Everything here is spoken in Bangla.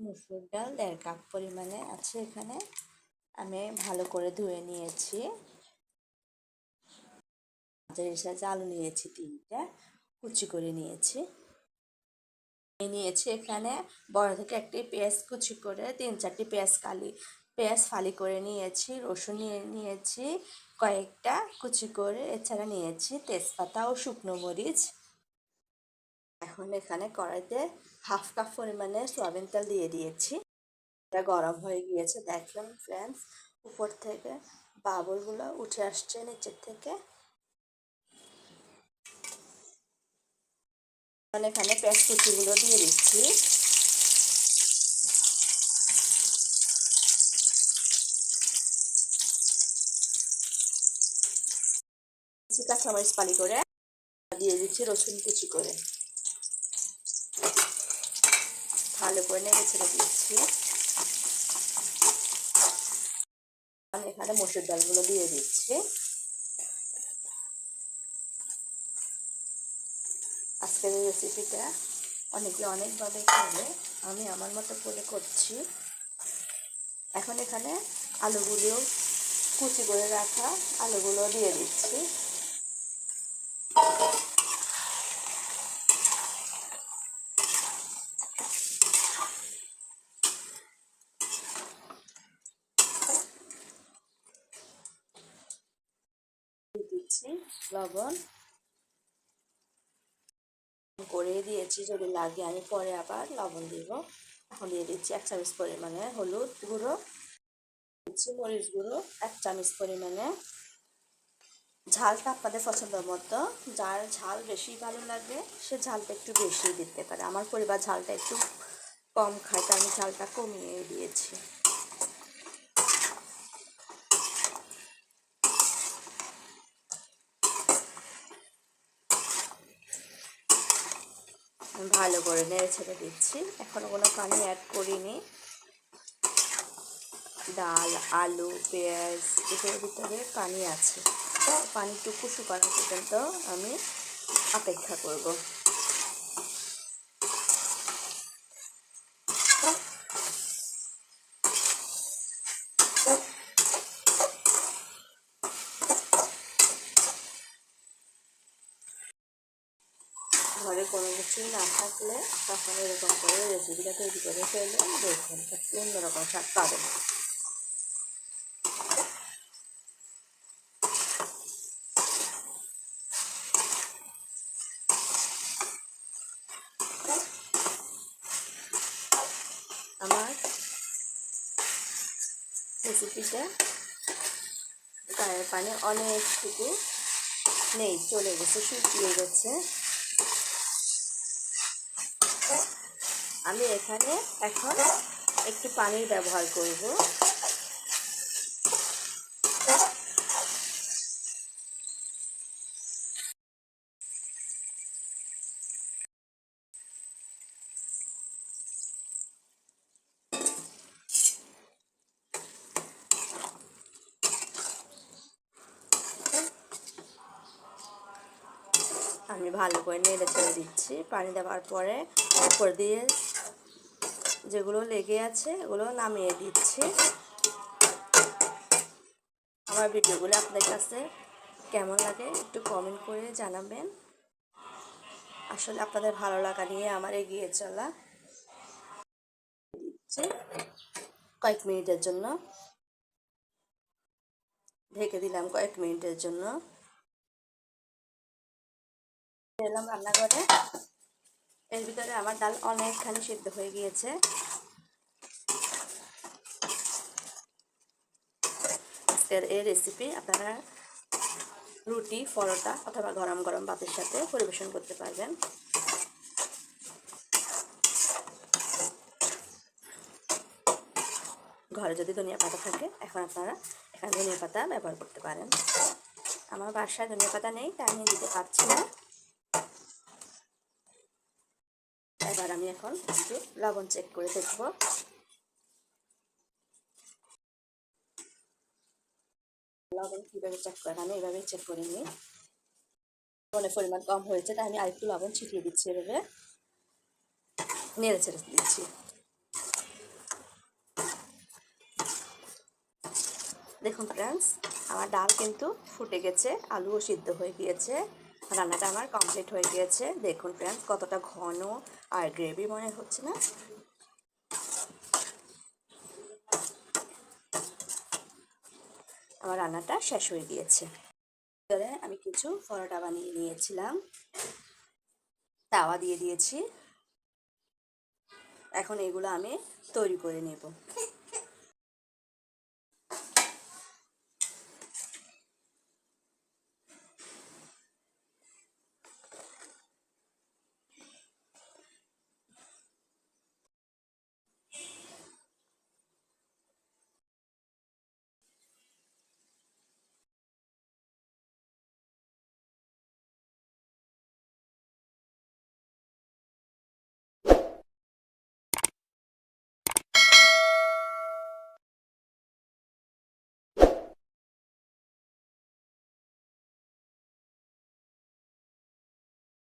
মুসুর ডাল 1.5 কাপ পরিমাণে আছে এখানে। আমি ভালো করে ধুয়ে নিয়েছি। মাঝারি সাইজ আলু নিয়েছি 3টা, কুচি করে নিয়েছি। নিয়েছি এখানে বড় থেকে একটি পেঁয়াজ কুচি করে 3-4টি পেঁয়াজ ফালি করে নিয়েছি। রসুন নিয়েছি কয়েকটা কুচি করে। এছাড়া নিয়েছি তেজপাতা ও শুকনো মরিচ। এখন এখানে কড়াইতে 1/2 কাপ পরিমাণে সয়াবিন তেল দিয়ে দিয়েছি। এটা গরম হয়ে গিয়েছে, দেখলাম ফ্রেন্ডস উপর থেকে বাবলগুলো উঠে আসছে নিচের থেকে। এখানে পেঁয়াজ কুচিগুলো দিয়ে দিচ্ছি। কাঁচামরিচ ফালি করে দিয়ে দিচ্ছি, রসুন কুচি করে ভালো করে নেড়ে ছেড়ে দিচ্ছি। আমি এখানে মসুর ডালগুলো দিয়ে দিচ্ছি। আজকের এই রেসিপিটা অনেকে অনেকভাবে করে, আমি আমার মতো করে করছি। এখন এখানে আলুগুলো কুচি করে রাখা আলুগুলো দিয়ে দিচ্ছি। দিচ্ছি লবণ করে দিয়েছি, যদি লাগে আমি পরে আবার লবণ দিব। এখন দিয়ে দিচ্ছি 1 চামচ পরিমাণে হলুদ গুঁড়ো, দিচ্ছি মরিচ গুঁড়ো 1 চামচ পরিমাণে। ঝালটা আপনাদের পছন্দ মতো, যার ঝাল বেশি ভালো লাগে সে ঝালটা একটু বেশি দিতে পারে। আমার পরিবার ঝালটা একটু কম খায়, তাই আমি ঝালটা কমিয়ে দিয়েছি। ভালো করে নেড়ে ছেড়ে দিচ্ছি। এখনো কোনো পানি অ্যাড করিনি। ডাল, আলু, পেঁয়াজ এগুলোর ভিতরে পানি আছে, তো পানিটুকু শুকানো পর্যন্ত আমি অপেক্ষা করব। ঘরে কোনো কিছুই না থাকলে তখন এরকম করে রেসিপিটা তৈরি করে ফেলে দেখুন, অন্যরকম স্বাদ পাবেন। আমার রেসিপিটা গায়ের পানি অনেকটুকু নেই, চলে গেছে, শুকিয়ে গেছে। আমি এখানে এখন একটু পানির ব্যবহার করব। আমি ভালো করে নেড়ে ছেড়ে দিচ্ছি। পানি দেওয়ার পরে উপর দিয়ে যেগুলো লেগে আছে এগুলো নামিয়ে দিচ্ছি। আমার ভিডিওগুলো আপনাদের কাছে কেমন লাগে একটু কমেন্ট করে জানাবেন। আসলে আপনাদের ভালো লাগা নিয়ে আমার এগিয়ে চলা। দিচ্ছি কয়েক মিনিটের জন্য, ঢেকে দিলাম কয়েক মিনিটের জন্য। এলাম রান্নাঘরে, এর ভিতরে আমার ডাল অনেকখানি সিদ্ধ হয়ে গিয়েছে। আজকের এই রেসিপি আপনারা রুটি, পরোটা অথবা গরম গরম ভাতের সাথে পরিবেশন করতে পারবেন। ঘরে যদি ধনিয়া পাতা থাকে এখন আপনারা এখানে ধনিয়া পাতা ব্যবহার করতে পারেন। আমার বাসায় ধনিয়া পাতা নেই, তাই আমি দিতে পারছি না। এবার আমি এখন একটু লবণ চেক করে দেখব। লবণ কীভাবে চেক করেন, আমি এভাবেই চেক করে নিই। লবণের পরিমাণ কম হয়েছে, তাই আমি আরেকটু লবণ ছিটিয়ে দিচ্ছি, এভাবে নেড়ে ছেড়ে দিচ্ছি। দেখুন ফ্রেন্ডস, আমার ডাল কিন্তু ফুটে গেছে, আলুও সিদ্ধ হয়ে গিয়েছে, রান্নাটা আমার কমপ্লিট হয়ে গিয়েছে। দেখুন ফ্রেন্ডস, কতটা ঘন আর গ্রেভি মনে হচ্ছে না? আমার রান্নাটা শেষ হয়ে গিয়েছে। আমি কিছু পরোটা বানিয়ে নিয়েছিলাম, তাওয়া দিয়ে দিয়েছি। এখন এগুলো আমি তৈরি করে নেব।